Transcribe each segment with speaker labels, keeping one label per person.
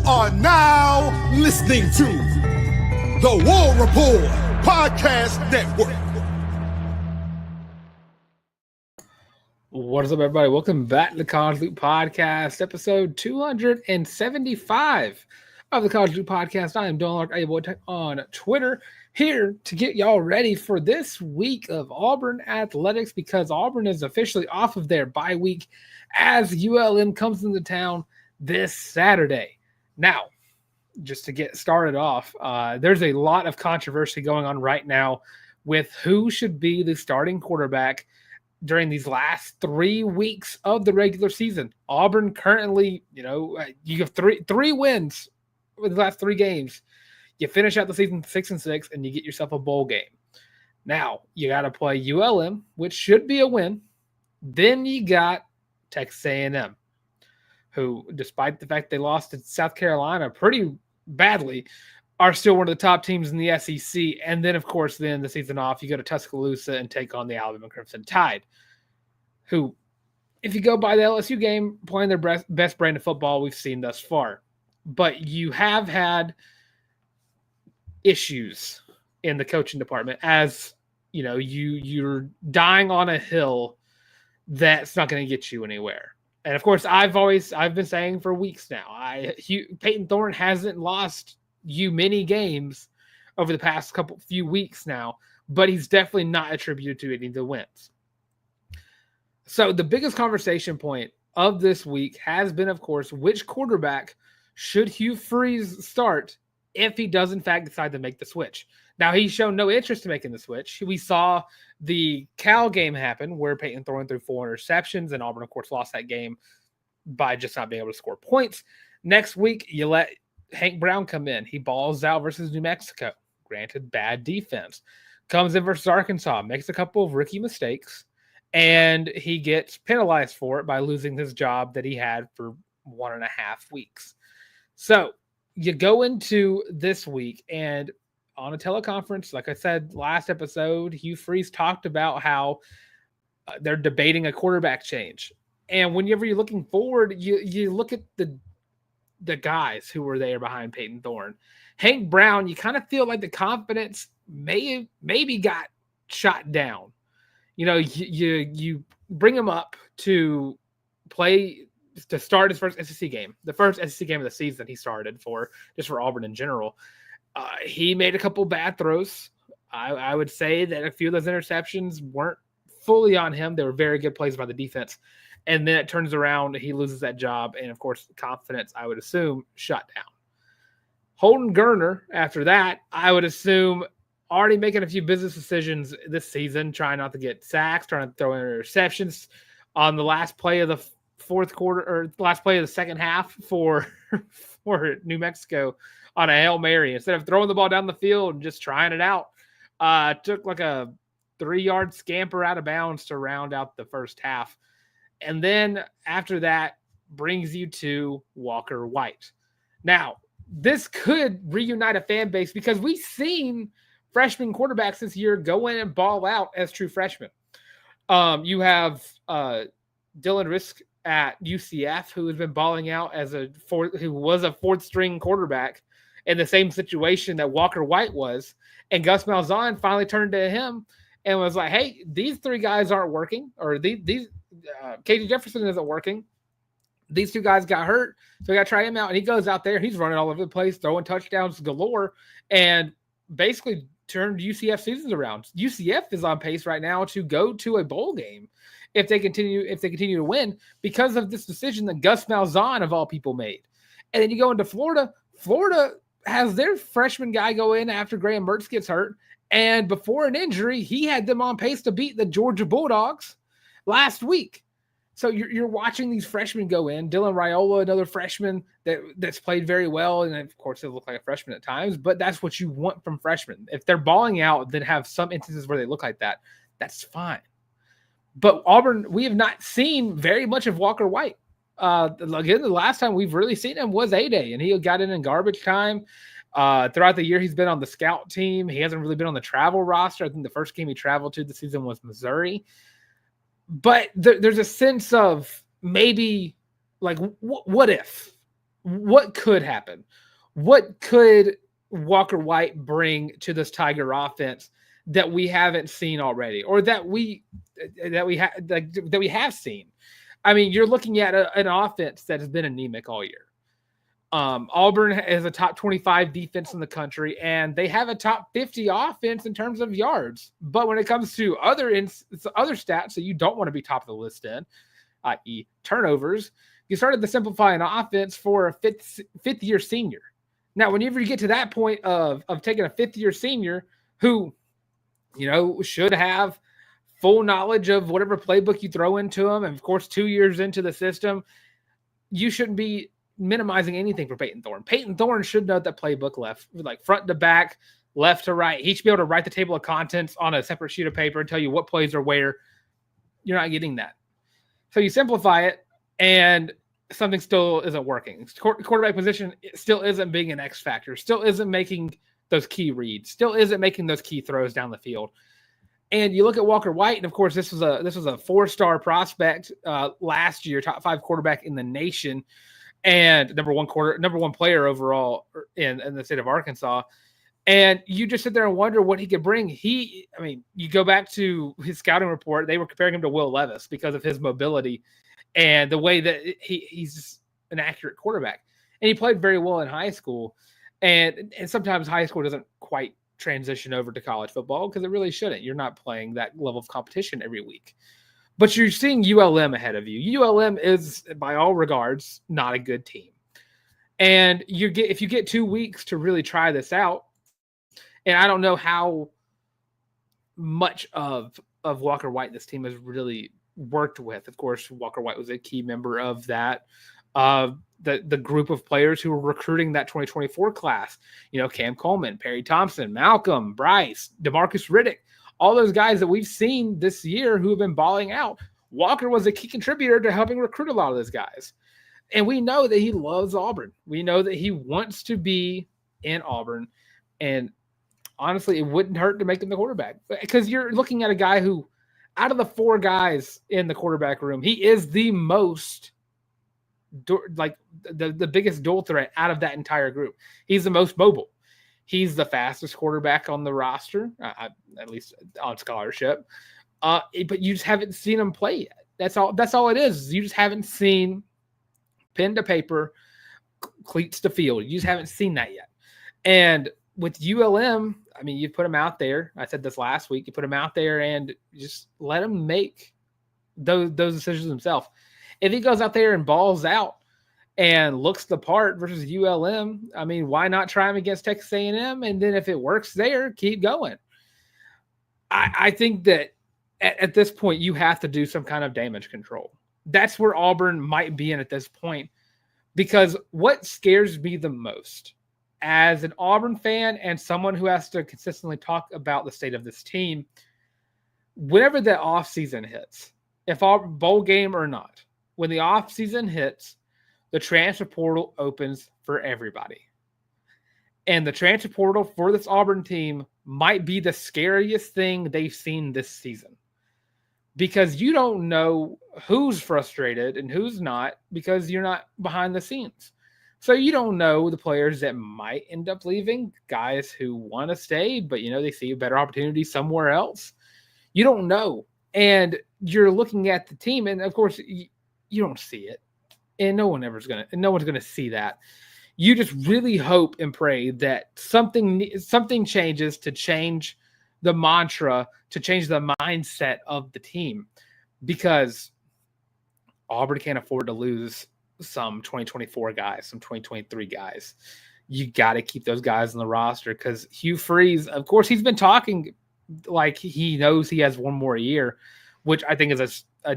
Speaker 1: are now listening to the War Report Podcast Network.
Speaker 2: What is up, everybody? Welcome back to the College Loop Podcast, episode 275 of the College Loop Podcast. I am Larck on Twitter, here to get y'all ready for this week of Auburn athletics, because Auburn is officially off of their bye week as ULM comes into town this Saturday. Now, just to get started off, there's a lot of controversy going on right now with who should be the starting quarterback during these last 3 weeks of the regular season. Auburn currently, you have three wins with the last 3 games. You finish out the season 6-6, and you get yourself a bowl game. Now, you got to play ULM, which should be a win. Then you got Texas A&M, who, despite the fact they lost to South Carolina pretty badly, are still one of the top teams in the SEC. And then, of course, the season off, you go to Tuscaloosa and take on the Alabama Crimson Tide, who, if you go by the LSU game, playing their best brand of football we've seen thus far. But you have had issues in the coaching department, as you're dying on a hill that's not going to get you anywhere. And of course, I've been saying for weeks now, Peyton Thorne hasn't lost you many games over the past few weeks now, but he's definitely not attributed to any of the wins. So the biggest conversation point of this week has been, of course, which quarterback should Hugh Freeze start if he does, in fact, decide to make the switch. Now, he's shown no interest in making the switch. We saw the Cal game happen where Peyton Thorne threw 4 interceptions, and Auburn, of course, lost that game by just not being able to score points. Next week, you let Hank Brown come in. He balls out versus New Mexico. Granted, bad defense. Comes in versus Arkansas, makes a couple of rookie mistakes, and he gets penalized for it by losing his job that he had for 1.5 weeks. So you go into this week, and on a teleconference, like I said last episode, Hugh Freeze talked about how they're debating a quarterback change. And whenever you're looking forward, you look at the guys who were there behind Peyton Thorne. Hank Brown, you kind of feel like the confidence maybe got shot down. You bring him up to start his first SEC game, the first SEC game of the season he started for Auburn in general. He made a couple bad throws. I would say that a few of those interceptions weren't fully on him. They were very good plays by the defense. And then it turns around, he loses that job. And, of course, confidence, I would assume, shut down. Holden Geriner, after that, I would assume, already making a few business decisions this season, trying not to get sacks, trying to throw in interceptions on the last play of the fourth quarter, or last play of the second half for New Mexico on a Hail Mary. Instead of throwing the ball down the field and just trying it out, took like a 3-yard scamper out of bounds to round out the first half. And then after that brings you to Walker White. Now, this could reunite a fan base because we've seen freshman quarterbacks this year go in and ball out as true freshmen. You have Dylan Risk at UCF, who has been balling out who was a 4th-string quarterback in the same situation that Walker White was. And Gus Malzahn finally turned to him and was like, hey, these 3 guys aren't working, or KJ Jefferson isn't working. These 2 guys got hurt, so we got to try him out. And he goes out there, he's running all over the place, throwing touchdowns galore, and basically turned UCF seasons around. UCF is on pace right now to go to a bowl game if they continue to win, because of this decision that Gus Malzahn, of all people, made. And then you go into Florida. Florida has their freshman guy go in after Graham Mertz gets hurt, and before an injury, he had them on pace to beat the Georgia Bulldogs last week. So you're watching these freshmen go in. Dylan Raiola, another freshman that's played very well, and of course they look like a freshman at times, but that's what you want from freshmen. If they're balling out, then have some instances where they look like that. That's fine. But Auburn, we have not seen very much of Walker White. Again, the last time we've really seen him was A-Day, and he got in garbage time. Throughout the year, he's been on the scout team. He hasn't really been on the travel roster. I think the first game he traveled to this season was Missouri. But there's a sense of maybe, like, what if? what could happen? What could Walker White bring to this Tiger offense that we haven't seen already, or that we have seen? I mean, you're looking at an offense that has been anemic all year. Auburn is a top 25 defense in the country, and they have a top 50 offense in terms of yards. But when it comes to other stats that you don't want to be top of the list in, i.e., turnovers, you started to simplify an offense for a fifth year senior. Now, whenever you get to that point of taking a fifth year senior who, should have full knowledge of whatever playbook you throw into them, and of course, 2 years into the system, you shouldn't be minimizing anything for Peyton Thorne. Peyton Thorne should know that playbook like front to back, left to right. He should be able to write the table of contents on a separate sheet of paper and tell you what plays are where. You're not getting that. So you simplify it, and something still isn't working. Quarterback position still isn't being an X factor, still isn't making those key reads, still isn't making those key throws down the field. And you look at Walker White, and of course, this was a 4-star prospect last year, top 5 quarterback in the nation, and number one player overall in the state of Arkansas. And you just sit there and wonder what he could bring. You go back to his scouting report, they were comparing him to Will Levis because of his mobility and the way that he's an accurate quarterback. And he played very well in high school. And sometimes high school doesn't quite transition over to college football because it really shouldn't. You're not playing that level of competition every week. But you're seeing ULM ahead of you. ULM is, by all regards, not a good team. And if you get 2 weeks to really try this out, and I don't know how much of Walker White this team has really worked with. Of course, Walker White was a key member of that, the group of players who were recruiting that 2024 class. Cam Coleman, Perry Thompson, Malcolm, Bryce, DeMarcus Riddick, all those guys that we've seen this year who have been balling out. Walker was a key contributor to helping recruit a lot of those guys. And we know that he loves Auburn. We know that he wants to be in Auburn. And honestly, it wouldn't hurt to make him the quarterback, because you're looking at a guy who, out of the 4 guys in the quarterback room, he is the most, the biggest dual threat out of that entire group. He's the most mobile. He's the fastest quarterback on the roster, at least on scholarship. But you just haven't seen him play yet. That's all it is. You just haven't seen pen to paper, cleats to field. You just haven't seen that yet. And with ULM, you put him out there. I said this last week. You put him out there and just let him make those decisions himself. If he goes out there and balls out and looks the part versus ULM, why not try him against Texas A&M? And then if it works there, keep going. I think that at this point, you have to do some kind of damage control. That's where Auburn might be in at this point, because what scares me the most as an Auburn fan and someone who has to consistently talk about the state of this team, whenever the offseason hits, if Auburn bowl game or not, when the offseason hits, the transfer portal opens for everybody. And the transfer portal for this Auburn team might be the scariest thing they've seen this season, because you don't know who's frustrated and who's not, because you're not behind the scenes. So you don't know the players that might end up leaving, guys who want to stay, but they see a better opportunity somewhere else. You don't know. And you're looking at the team, and of course you don't see it. And no one's going to see that. You just really hope and pray that something changes to change the mantra, to change the mindset of the team, because Auburn can't afford to lose some 2024 guys, some 2023 guys. You got to keep those guys on the roster, because Hugh Freeze, of course, he's been talking like he knows he has one more year, which I think is a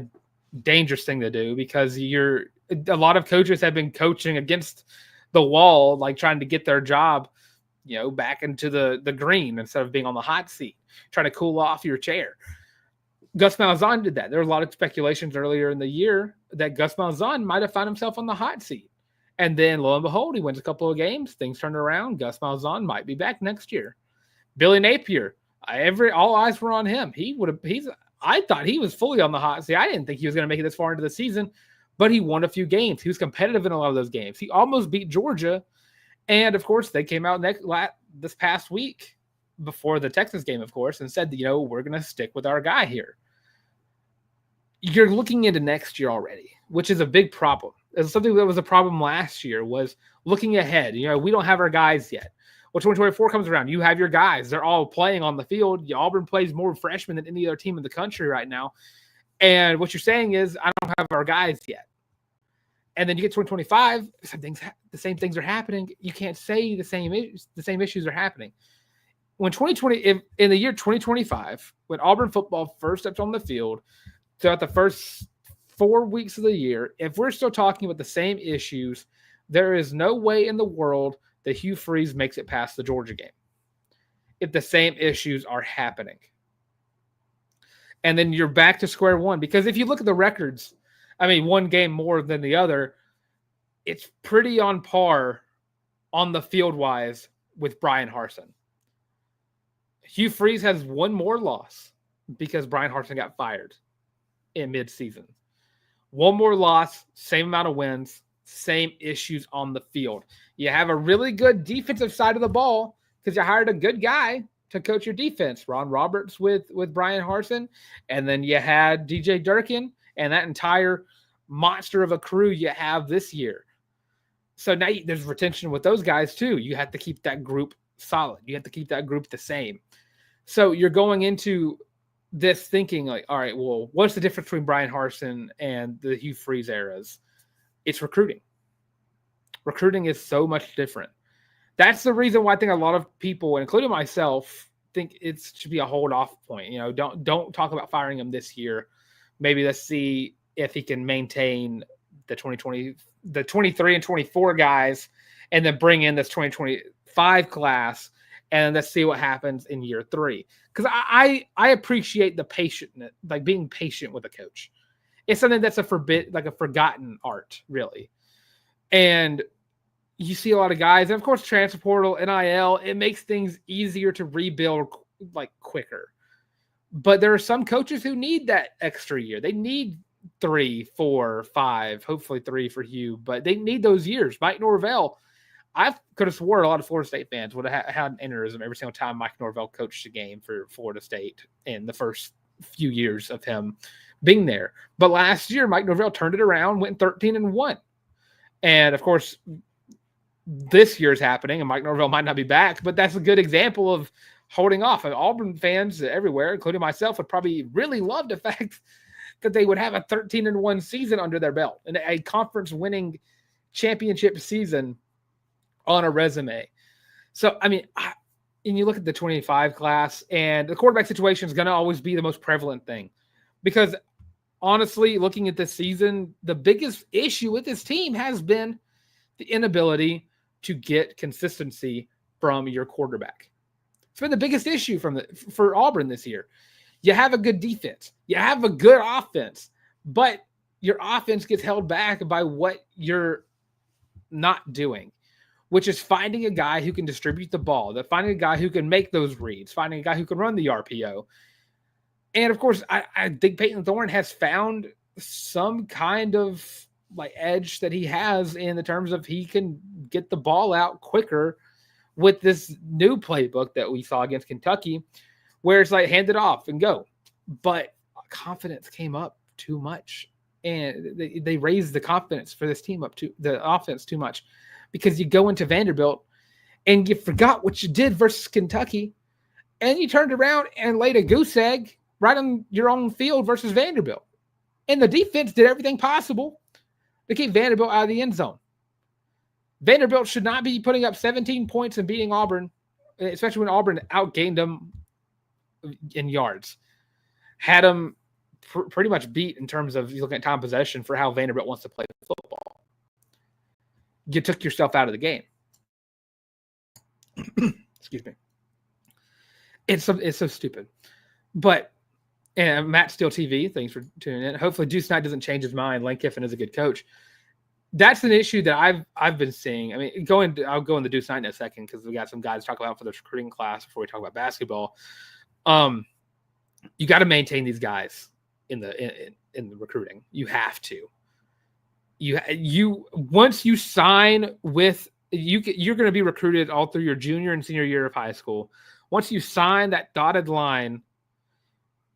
Speaker 2: dangerous thing to do, because a lot of coaches have been coaching against the wall, like trying to get their job, back into the green instead of being on the hot seat, trying to cool off your chair. Gus Malzahn did that. There were a lot of speculations earlier in the year that Gus Malzahn might have found himself on the hot seat. And then lo and behold, he wins a couple of games, things turned around. Gus Malzahn might be back next year. Billy Napier, all eyes were on him. I thought he was fully on the hot seat. I didn't think he was going to make it this far into the season, but he won a few games. He was competitive in a lot of those games. He almost beat Georgia. And, of course, they came out this past week before the Texas game, of course, and said, we're going to stick with our guy here. You're looking into next year already, which is a big problem. It's something that was a problem last year was looking ahead. We don't have our guys yet. Well, 2024 comes around. You have your guys. They're all playing on the field. Auburn plays more freshmen than any other team in the country right now. And what you're saying is, I don't have our guys yet. And then you get 2025, the same things are happening. You can't say the same issues are happening. When in the year 2025, when Auburn football first stepped on the field, throughout the first 4 weeks of the year, if we're still talking about the same issues, there is no way in the world that Hugh Freeze makes it past the Georgia game if the same issues are happening. And then you're back to square one. Because if you look at the records, one game more than the other, it's pretty on par on the field-wise with Brian Harsin. Hugh Freeze has one more loss because Brian Harsin got fired in mid-season. One more loss, same amount of wins, same issues on the field. You have a really good defensive side of the ball because you hired a good guy to coach your defense, Ron Roberts with Brian Harsin, and then you had DJ Durkin and that entire monster of a crew you have this year. So now there's retention with those guys too. You have to keep that group solid. You have to keep that group the same. So you're going into this thinking like, all right, well, what's the difference between Brian Harsin and the Hugh Freeze eras? It's recruiting. Recruiting is so much different. That's the reason why I think a lot of people, including myself, think it should be a hold-off point. Don't talk about firing him this year. Maybe let's see if he can maintain the 23 and 24 guys, and then bring in this 2025 class, and let's see what happens in year 3. Because I appreciate the patient, like being patient with a coach. It's something that's a forgotten art, really. And you see a lot of guys, and of course, transfer portal, NIL, it makes things easier to rebuild quicker. But there are some coaches who need that extra year. They need 3, 4, 5, hopefully 3 for Hugh, but they need those years. Mike Norvell, I could have swore a lot of Florida State fans would have had an aneurysm every single time Mike Norvell coached a game for Florida State in the first few years of him being there. But last year, Mike Norvell turned it around, went 13-1. And of course, this year's happening, and Mike Norvell might not be back, but that's a good example of holding off. And Auburn fans everywhere, including myself, would probably really love the fact that they would have a 13-1 season under their belt and a conference-winning championship season on a resume. So, and you look at the 25 class, and the quarterback situation is going to always be the most prevalent thing. Because, honestly, looking at this season, the biggest issue with this team has been the inability to get consistency from your quarterback. It's been the biggest issue for Auburn this year. You have a good defense. You have a good offense. But your offense gets held back by what you're not doing, which is finding a guy who can distribute the ball, finding a guy who can make those reads, finding a guy who can run the RPO. And, of course, I think Peyton Thorne has found some kind of edge that he has in the terms of he can get the ball out quicker with this new playbook that we saw against Kentucky, where it's hand it off and go. But confidence came up too much. And they raised the confidence for this team up to the offense too much, because you go into Vanderbilt and you forgot what you did versus Kentucky, and you turned around and laid a goose egg right on your own field versus Vanderbilt. And the defense did everything possible to keep Vanderbilt out of the end zone. Vanderbilt should not be putting up 17 points and beating Auburn, especially when Auburn outgained them in yards. Had them pretty much beat in terms of, you looking at time possession for how Vanderbilt wants to play football. You took yourself out of the game. Excuse me. It's so stupid. But, and Matt Steele TV, thanks for tuning in. Hopefully Deuce Knight doesn't change his mind. Lane Kiffin is a good coach. That's an issue that I've been seeing. I'll go into Deuce Knight in a second because we got some guys to talk about for the recruiting class before we talk about basketball. You got to maintain these guys in the recruiting. You have to. You once you sign with you're going to be recruited all through your junior and senior year of high school. Once you sign that dotted line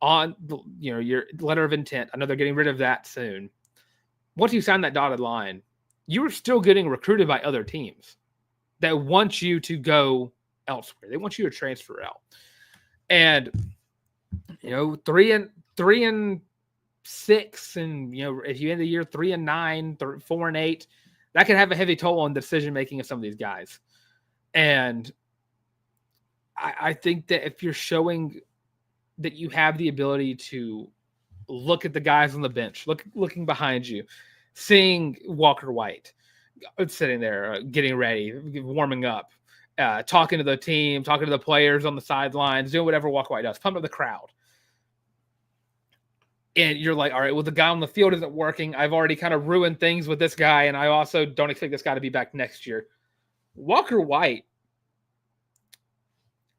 Speaker 2: on your letter of intent, I know they're getting rid of that soon. Once you sign that dotted line, you are still getting recruited by other teams that want you to go elsewhere. They want you to transfer out. And 3-6, and if you end the year 3-9, 4-8, that can have a heavy toll on the decision making of some of these guys. And I think that if you're showing that you have the ability to look at the guys on the bench, looking behind you, seeing Walker White sitting there, getting ready, warming up, talking to the team, talking to the players on the sidelines, doing whatever Walker White does, pumping the crowd. And you're like, all right, well, the guy on the field isn't working. I've already kind of ruined things with this guy, and I also don't expect this guy to be back next year. Walker White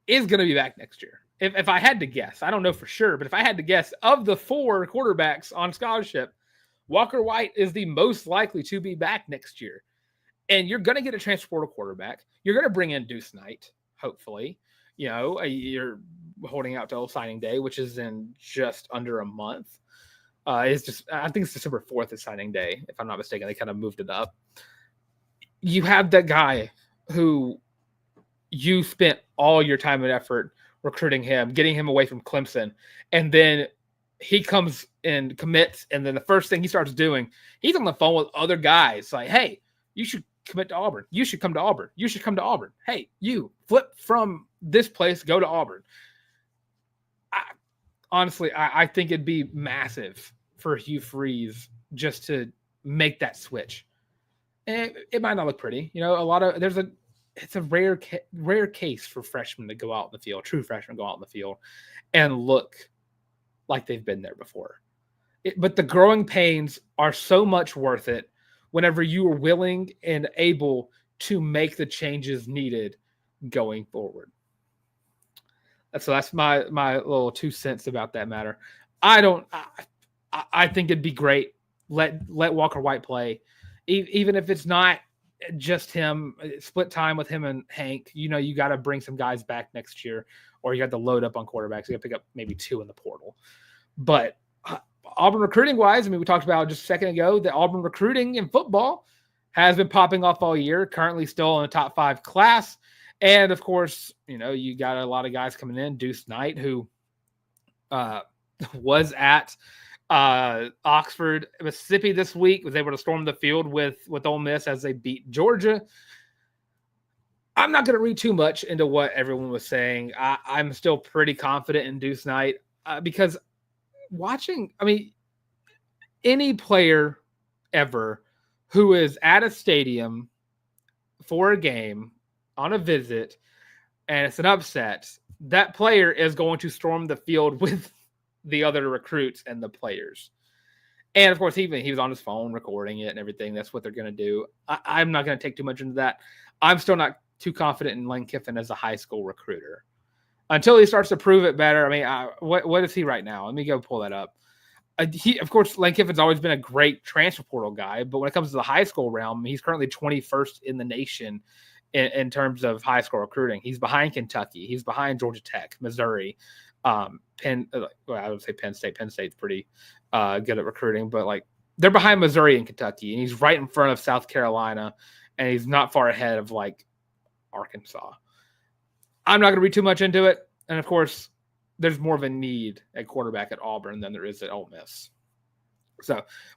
Speaker 2: is going to be back next year. If I had to guess, I don't know for sure, but if I had to guess, of the 4 quarterbacks on scholarship, Walker White is the most likely to be back next year. And you're going to get a transfer portal quarterback. You're going to bring in Deuce Knight, hopefully. You're holding out till signing day, which is in just under a month. I think it's December 4th is signing day, if I'm not mistaken. They kind of moved it up. You have that guy who you spent all your time and effort recruiting him, getting him away from Clemson, and then he comes and commits, and then the first thing he starts doing, he's on the phone with other guys like, hey, you should commit to Auburn. You should come to Auburn. You should come to Auburn. Hey, you flip from this place, go to Auburn. Honestly, I think it'd be massive for Hugh Freeze just to make that switch. And it might not look pretty. It's a rare case for freshmen to go out in the field, true freshmen go out in the field and look like they've been there before. But the growing pains are so much worth it whenever you are willing and able to make the changes needed going forward. So that's my little 2 cents about that matter. I think it'd be great. Let Walker White play, even if it's not just him. Split time with him and Hank. You got to bring some guys back next year, or you got to load up on quarterbacks. You got to pick up maybe 2 in the portal. But Auburn recruiting wise, we talked about just a second ago that Auburn recruiting in football has been popping off all year. Currently still in a top 5 class. And of course, you got a lot of guys coming in. Deuce Knight, who was at Oxford, Mississippi this week, was able to storm the field with Ole Miss as they beat Georgia. I'm not going to read too much into what everyone was saying. I'm still pretty confident in Deuce Knight because watching, any player ever who is at a stadium for a game on a visit and it's an upset, that player is going to storm the field with the other recruits and the players. And of course, he was on his phone recording it and everything. That's what they're going to do. I'm not going to take too much into that. I'm still not too confident in Lane Kiffin as a high school recruiter until he starts to prove it better. What is he right now? Let me go pull that up. Of course, Lane Kiffin's always been a great transfer portal guy, but when it comes to the high school realm, he's currently 21st in the nation in terms of high school recruiting. He's behind Kentucky. He's behind Georgia Tech, Missouri, I would say Penn State. Penn State's pretty good at recruiting, but they're behind Missouri and Kentucky, and he's right in front of South Carolina, and he's not far ahead of Arkansas. I'm not going to read too much into it. And of course, there's more of a need at quarterback at Auburn than there is at Ole Miss.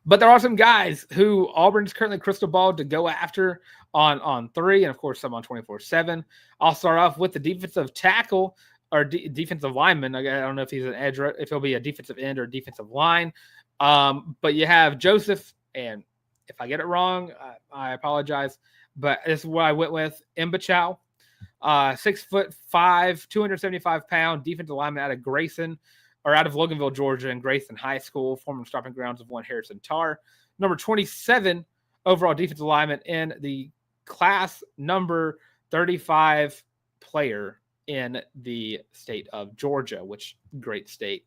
Speaker 2: But there are some guys who Auburn's currently crystal balled to go after on 3, and of course some on 24/7. I'll start off with the defensive tackle or defensive lineman. I don't know if he's an edge, if he'll be a defensive end or defensive line. But you have Joseph, and if I get it wrong, I apologize. But this is what I went with. Mbachow, 6'5", 275-pound defensive lineman out of Loganville, Georgia, and Grayson High School, former stomping grounds of one Harrison Tarr. Number 27 overall defensive lineman in the class number 35 player in the state of Georgia, which great state.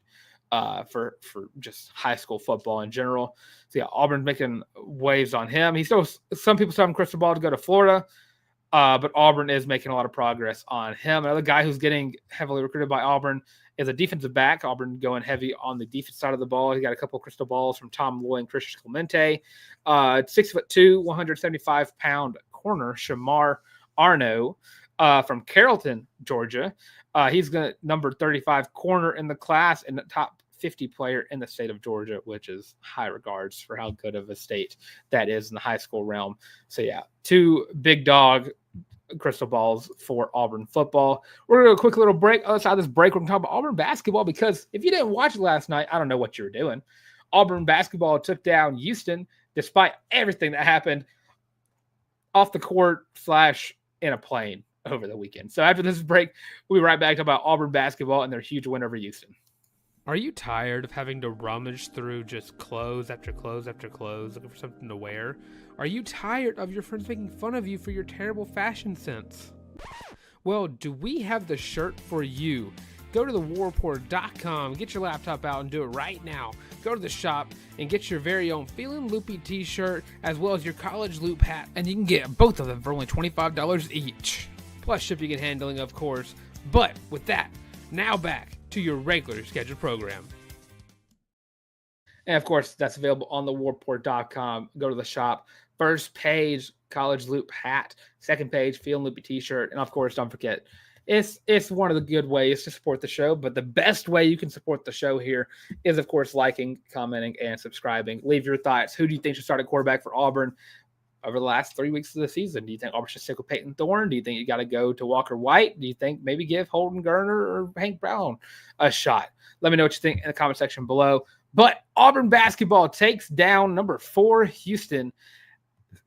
Speaker 2: for just high school football in general. So yeah, Auburn's making waves on him. Some people still have crystal ball to go to Florida, but Auburn is making a lot of progress on him. Another guy who's getting heavily recruited by Auburn is a defensive back. Auburn going heavy on the defense side of the ball. He got a couple of crystal balls from Tom Loy and Christian Clemente. 6'2", 175-pound corner Shamar Arno from Carrollton, Georgia. He's going number 35 corner in the class and the top 50 player in the state of Georgia, which is high regards for how good of a state that is in the high school realm. So yeah, 2 big dog crystal balls for Auburn football. We're going to do a quick little break. Other side of this break, we're going to talk about Auburn basketball, because if you didn't watch it last night, I don't know what you were doing. Auburn basketball took down Houston despite everything that happened off the court / in a plane over the weekend. So after this break, we'll be right back to talk about Auburn basketball and their huge win over Houston. Are you tired of having to rummage through just clothes after clothes after clothes looking for something to wear? Are you tired of your friends making fun of you for your terrible fashion sense? Well, do we have the shirt for you? Go to thewarreport.com, get your laptop out and do it right now. Go to the shop and get your very own Feelin' Loopy t-shirt as well as your college loop hat, and you can get both of them for only $25 each. Plus shipping and handling, of course. But with that, now back to your regular scheduled program. And of course, that's available on thewarreport.com. Go to the shop. First page, college loop hat. Second page, Feelin' Loopy t-shirt. And of course, don't forget, it's one of the good ways to support the show, but the best way you can support the show here is, of course, liking, commenting, and subscribing. Leave your thoughts. Who do you think should start a quarterback for Auburn over the last 3 weeks of the season? Do you think Auburn should stick with Peyton Thorne? Do you think you got to go to Walker White? Do you think maybe give Holden Gerner or Hank Brown a shot? Let me know what you think in the comment section below. But Auburn basketball takes down number 4 Houston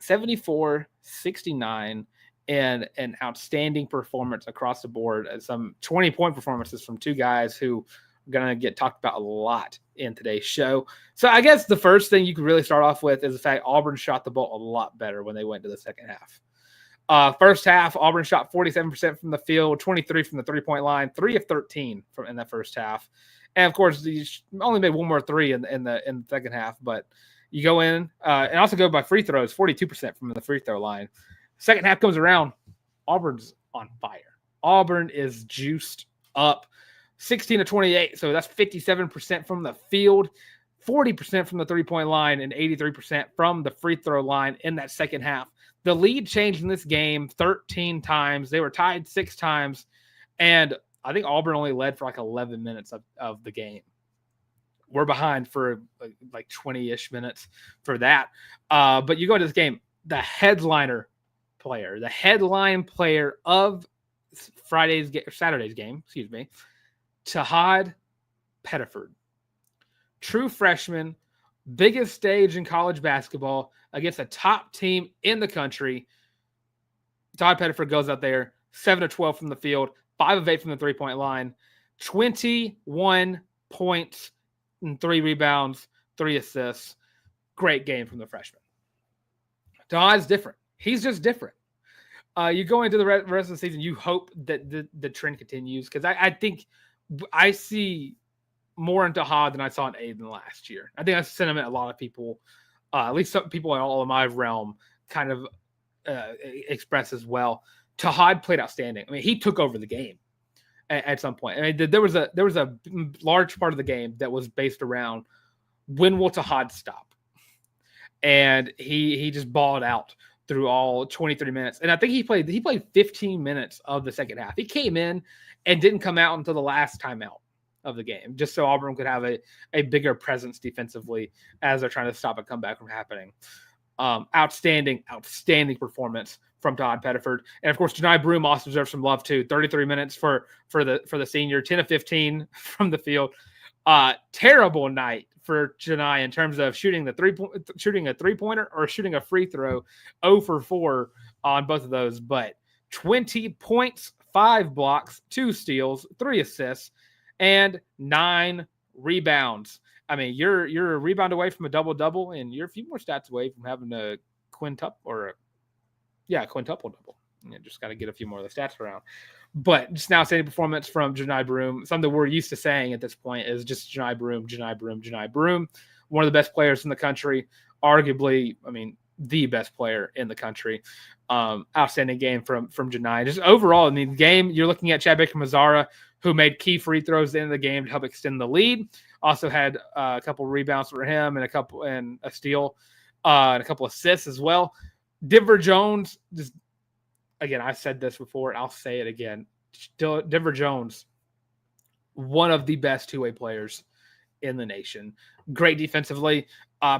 Speaker 2: 74-69. And an outstanding performance across the board. Some 20-point performances from 2 guys who are going to get talked about a lot in today's show. So I guess the first thing you could really start off with is the fact Auburn shot the ball a lot better when they went to the second half. First half, Auburn shot 47% from the field, 23 from the three-point line, 3 of 13 in that first half. And, of course, they only made one more 3 in the second half. But you go in and also go by free throws, 42% from the free throw line. Second half comes around, Auburn's on fire. Auburn is juiced up, 16 of 28, so that's 57% from the field, 40% from the three-point line, and 83% from the free throw line in that second half. The lead changed in this game 13 times. They were tied 6 times, and I think Auburn only led for like 11 minutes of the game. We're behind for like 20-ish minutes for that. But you go into this game, the headline player of Saturday's game, Tahad Pettiford. True freshman, biggest stage in college basketball against a top team in the country. Tahad Pettiford goes out there, 7 of 12 from the field, 5 of 8 from the three-point line, 21 points and 3 rebounds, 3 assists. Great game from the freshman. Tahad's different. He's just different. You go into the rest of the season, you hope that the trend continues, because I think I see more in Tahad than I saw in Aiden last year. I think that's a sentiment a lot of people, at least some people in all of my realm, kind of express as well. Tahad played outstanding. I mean, he took over the game at some point. I mean, there was a large part of the game that was based around when will Tahad stop, and he just balled out through all 23 minutes. And I think he played 15 minutes of the second half. He came in and didn't come out until the last timeout of the game, just so Auburn could have a bigger presence defensively as they're trying to stop a comeback from happening. Outstanding performance from Tahad Pettiford. And of course, Janai Broom also deserves some love too. 33 minutes for the senior, 10 of 15 from the field. Terrible night for Janai in terms of shooting a three-pointer or shooting a free throw. 0 for 4 on both of those, but 20 points, 5 blocks, 2 steals, 3 assists, and 9 rebounds. I mean, you're a rebound away from a double-double, and you're a few more stats away from having a quintuple double. just got to get a few more of the stats around. But just an outstanding performance from Janai Broom. Something we're used to saying at this point is just Janai Broom, Janai Broom, Janai Broom. One of the best players in the country, arguably, the best player in the country. Outstanding game from Janai. Just overall in the game, you're looking at Chad Baker-Mazara, who made key free throws at the end of the game to help extend the lead. Also had a couple rebounds for him and a steal and a couple assists as well. Denver Jones, just again, I said this before, and I'll say it again. Denver Jones, one of the best two-way players in the nation. Great defensively.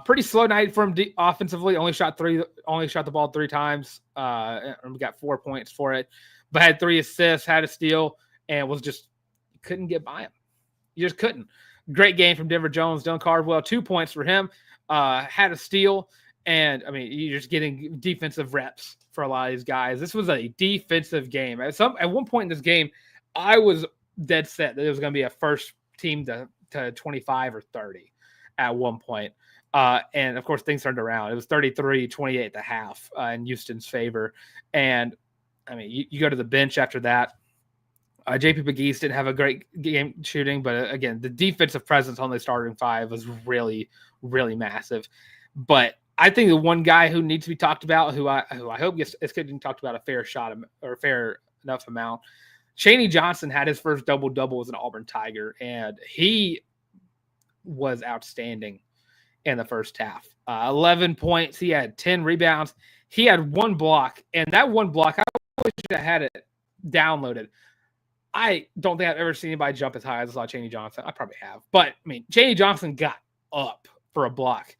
Speaker 2: Pretty slow night for him offensively. Only shot the ball 3 times. We got 4 points for it, but had 3 assists, had a steal, and couldn't get by him. You just couldn't. Great game from Denver Jones. Dylan Cardwell, 2 points for him. Had a steal, and you're just getting defensive reps for a lot of these guys. This was a defensive game. At one point in this game, I was dead set that it was going to be a first team to 25 or 30 at one point. And of course, things turned around. It was 33-28 at the half in Houston's favor. And you go to the bench after that. JP McGee's didn't have a great game shooting, but again, the defensive presence on the starting 5 was really, really massive. But I think the one guy who needs to be talked about, who I hope is getting talked about a fair enough amount, Chaney Johnson had his first double-double as an Auburn Tiger, and he was outstanding in the first half. 11 points. He had 10 rebounds. He had 1 block, and that 1 block, I wish I had it downloaded. I don't think I've ever seen anybody jump as high as I saw Chaney Johnson. I probably have. But, Chaney Johnson got up for a block.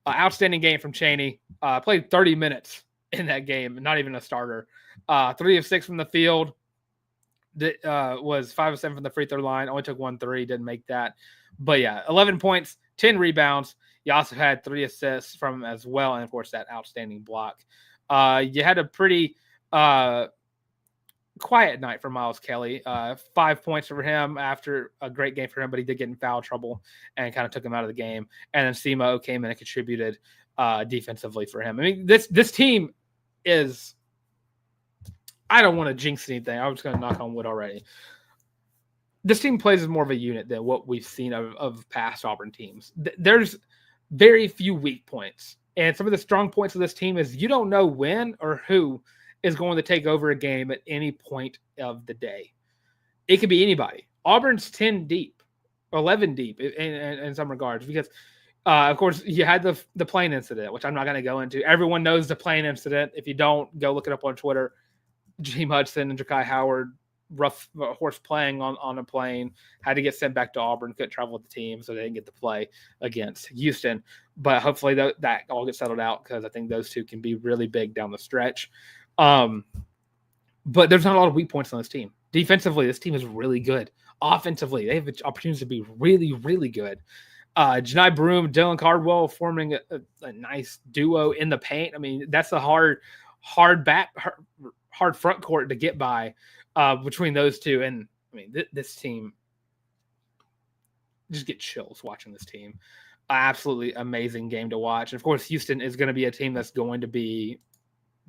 Speaker 2: Outstanding game from Chaney. Played 30 minutes in that game, not even a starter. 3 of 6 from the field. Was 5 of 7 from the free throw line. Only took 1 3, didn't make that. But, yeah, 11 points, 10 rebounds. You also had 3 assists from him as well, and, of course, that outstanding block. You had a pretty quiet night for Miles Kelly. 5 points for him after a great game for him, but he did get in foul trouble and kind of took him out of the game. And then Simo came in and contributed defensively for him. This team is – I don't want to jinx anything. I'm just going to knock on wood already. This team plays as more of a unit than what we've seen of past Auburn teams. There's very few weak points. And some of the strong points of this team is you don't know when or who is going to take over a game at any point of the day. It could be anybody. Auburn's 10 deep, 11 deep in some regards because, of course, you had the plane incident, which I'm not going to go into. Everyone knows the plane incident. If you don't, go look it up on Twitter. Jaheim Hudson and Jakai Howard, rough horse playing on a plane, had to get sent back to Auburn, couldn't travel with the team, so they didn't get to play against Houston. But hopefully that all gets settled out because I think those two can be really big down the stretch. But there's not a lot of weak points on this team. Defensively, this team is really good. Offensively, they have opportunities to be really, really good. Janai Broom, Dylan Cardwell forming a nice duo in the paint. That's a hard front court to get by between those two. And this team, just get chills watching this team. Absolutely amazing game to watch. And of course, Houston is going to be a team that's going to be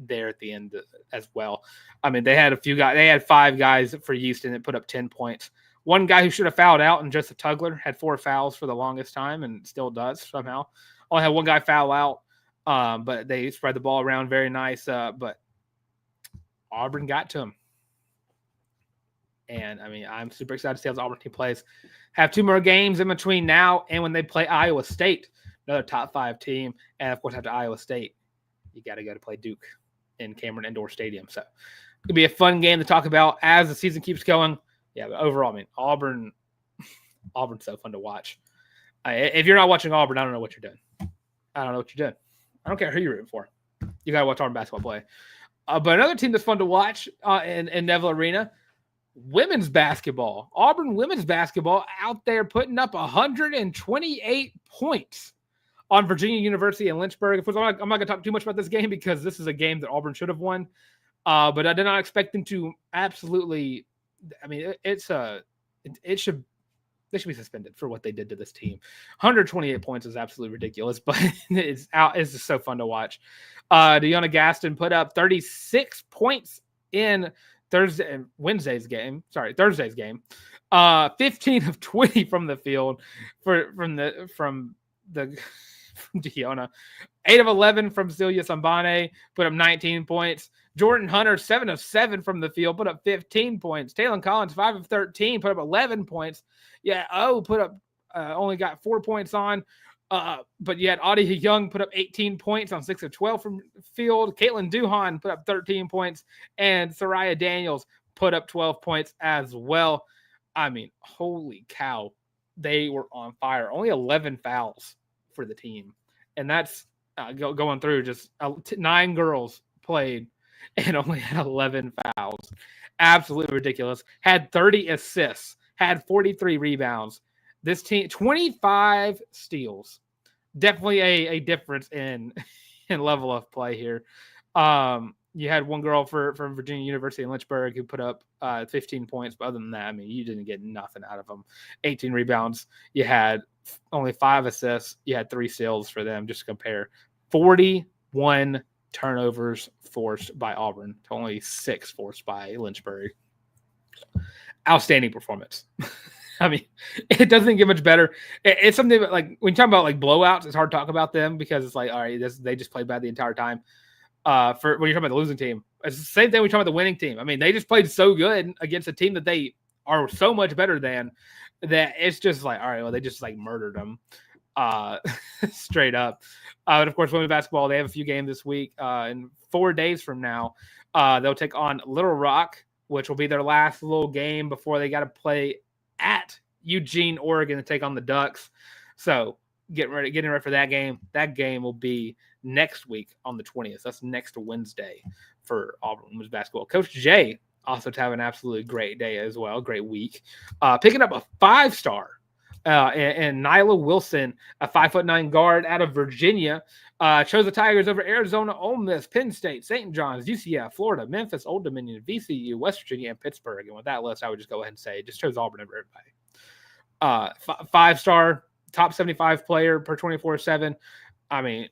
Speaker 2: there at the end as well. They had 5 guys for Houston that put up 10 points. One guy who should have fouled out, and Joseph Tugler, had 4 fouls for the longest time and still does somehow. Only had one guy foul out, but they spread the ball around very nice. But Auburn got to him. And, I'm super excited to see how the Auburn team plays. Have 2 more games in between now and when they play Iowa State, another top 5 team. And, of course, after Iowa State, you got to go to play Duke in Cameron Indoor Stadium. So it'll be a fun game to talk about as the season keeps going. Yeah, but overall, Auburn's so fun to watch. If you're not watching Auburn, I don't know what you're doing. I don't care who you're rooting for. You got to watch Auburn basketball play. But another team that's fun to watch in Neville Arena, women's basketball. Auburn women's basketball out there putting up 128 points on Virginia University in Lynchburg. I'm not going to talk too much about this game because this is a game that Auburn should have won. But I did not expect them to absolutely. They should be suspended for what they did to this team. 128 points is absolutely ridiculous, but it's just so fun to watch. Deanna Gaston put up 36 points in Thursday's game. 15 of 20 from the field from Deona. 8 of 11 from Celia Sambane, put up 19 points. Jordan Hunter, 7 of 7 from the field, put up 15 points. Taylon Collins, 5 of 13, put up 11 points. Yeah, put up only got 4 points on. But yet Audie Young put up 18 points on 6 of 12 from field. Caitlin Duhan put up 13 points. And Soraya Daniels put up 12 points as well. I mean, holy cow. They were on fire. Only 11 fouls for the team. And that's going through just 9 girls played and only had 11 fouls. Absolutely ridiculous. Had 30 assists. Had 43 rebounds. This team, 25 steals. Definitely a difference in level of play here. You had one girl from Virginia University in Lynchburg who put up 15 points. But other than that, I mean, you didn't get nothing out of them. 18 rebounds. You had only 5 assists. You had 3 steals for them, just to compare. 41 turnovers forced by Auburn to only 6 forced by Lynchburg. Outstanding performance. I mean, it doesn't get much better. It's something that, like, when you talk about like blowouts, it's hard to talk about them because it's like, all right, they just played bad the entire time. For when you're talking about the losing team, it's the same thing when you talk about the winning team. I mean, they just played so good against a team that they are so much better than that. It's just like, all right, well, they just like murdered them straight up. But of course, women's basketball, they have a few games this week. In 4 days from now, they'll take on Little Rock, which will be their last little game before they got to play at Eugene, Oregon to take on the Ducks. So getting ready for that game. That game will be next week on the 20th. That's next Wednesday for Auburn women's basketball. Coach Jay also to have an absolutely great day as well. Great week. Picking up a 5-star and Nyla Wilson, a 5'9" guard out of Virginia, chose the Tigers over Arizona, Ole Miss, Penn State, St. John's, UCF, Florida, Memphis, Old Dominion, VCU, West Virginia, and Pittsburgh. And with that list, I would just go ahead and say just chose Auburn over everybody. 5-star, top 75 player per 24/7. I mean,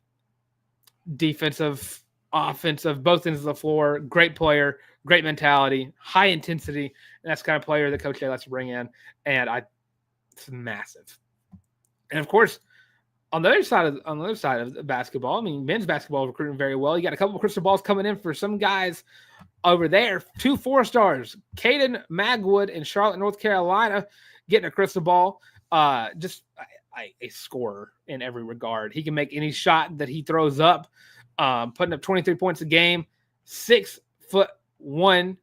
Speaker 2: defensive, offensive, both ends of the floor. Great player, great mentality, high intensity. And that's the kind of player that Coach Jay likes to bring in. And it's massive. And of course, on the other side of basketball, I mean, men's basketball is recruiting very well. You got a couple of crystal balls coming in for some guys over there. 2 4-stars, Caden Magwood in Charlotte, North Carolina, getting a crystal ball. Just a scorer in every regard. He can make any shot that he throws up. Putting up 23 points a game, 6'1",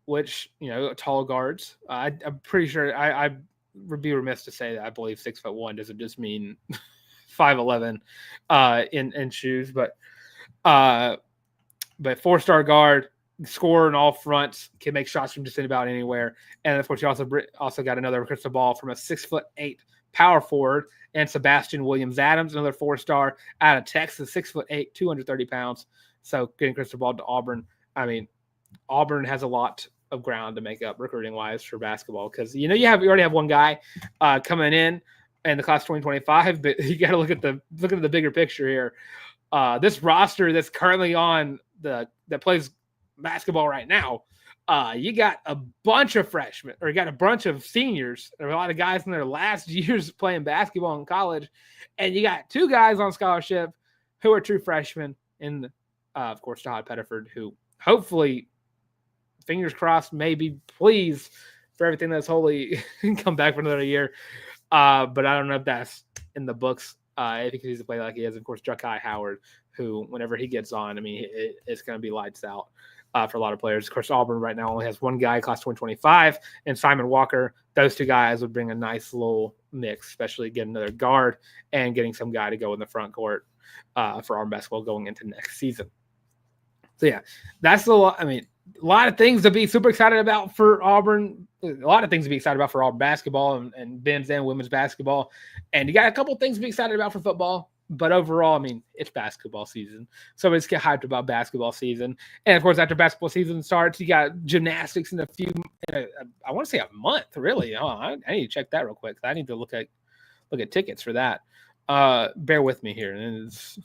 Speaker 2: which, you know, tall guards. I'm pretty sure I would be remiss to say that I believe 6'1" doesn't just mean 5'11" in shoes, but 4-star guard, scorer on all fronts, can make shots from just about anywhere. And of course, you also got another crystal ball from a 6'8" power forward, and Sebastian Williams Adams, another 4-star out of Texas, 6'8", 230 pounds. So getting crystal ball to Auburn. I mean, Auburn has a lot of ground to make up recruiting wise for basketball, because you already have one guy coming in the class 2025, but you got to look at the bigger picture here. This roster that's currently on that plays basketball right now, you got a bunch of freshmen, or you got a bunch of seniors. There are a lot of guys in their last years playing basketball in college, and you got 2 guys on scholarship who are true freshmen. And of course, Todd Pettiford, who hopefully, fingers crossed, maybe please for everything that's holy, come back for another year. But I don't know if that's in the books. If he continues to play like he is, of course, Jukai Howard, who whenever he gets on, I mean, it's going to be lights out. For a lot of players. Of course, Auburn right now only has one guy, class 2025, and Simon Walker. Those 2 guys would bring a nice little mix, especially getting another guard and getting some guy to go in the front court for Auburn basketball going into next season. So, yeah, that's a lot. I mean, a lot of things to be super excited about for Auburn. A lot of things to be excited about for Auburn basketball and men's and women's basketball. And you got a couple things to be excited about for football. But overall, I mean, it's basketball season. So let's get hyped about basketball season. And, of course, after basketball season starts, you got gymnastics in I want to say a month, really. Oh, I need to check that real quick. I need to look at tickets for that. Bear with me here. And it's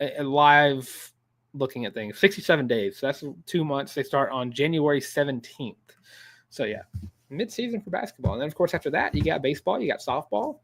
Speaker 2: a live looking at things. 67 days. So that's 2 months. They start on January 17th. So yeah, mid-season for basketball. And then of course after that, you got baseball, you got softball.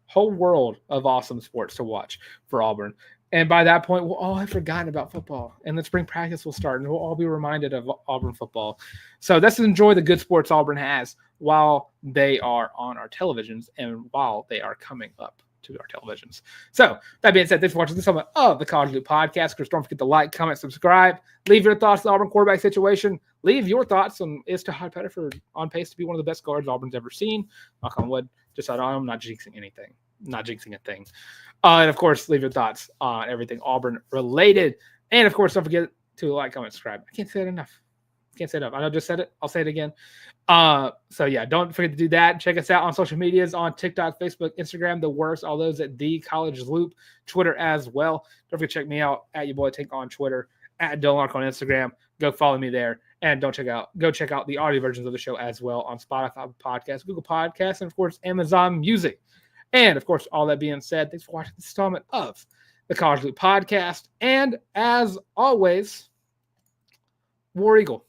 Speaker 2: Whole world of awesome sports to watch for Auburn. And by that point, we'll all have forgotten about football. And the spring practice will start, and we'll all be reminded of Auburn football. So let's enjoy the good sports Auburn has while they are on our televisions and while they are coming up to our televisions. So that being said, thanks for watching this segment of the College Loop Podcast. Chris, don't forget to like, comment, subscribe. Leave your thoughts on the Auburn quarterback situation. Leave your thoughts on is Tahad Pettiford on pace to be one of the best guards Auburn's ever seen. Knock on wood. Just I'm not jinxing anything. Not jinxing a thing. And of course, leave your thoughts on everything Auburn related. And of course, don't forget to like, comment, subscribe. I can't say it enough. I know I just said it. I'll say it again. So yeah, don't forget to do that. Check us out on social medias on TikTok, Facebook, Instagram, the works, all those at The College Loop, Twitter as well. Don't forget to check me out at your boy Tank on Twitter, at Larck on Instagram. Go follow me there. And go check out the audio versions of the show as well on Spotify Podcasts, Google Podcasts, and of course, Amazon Music. And of course, all that being said, thanks for watching this installment of the College Loop Podcast. And as always, War Eagle.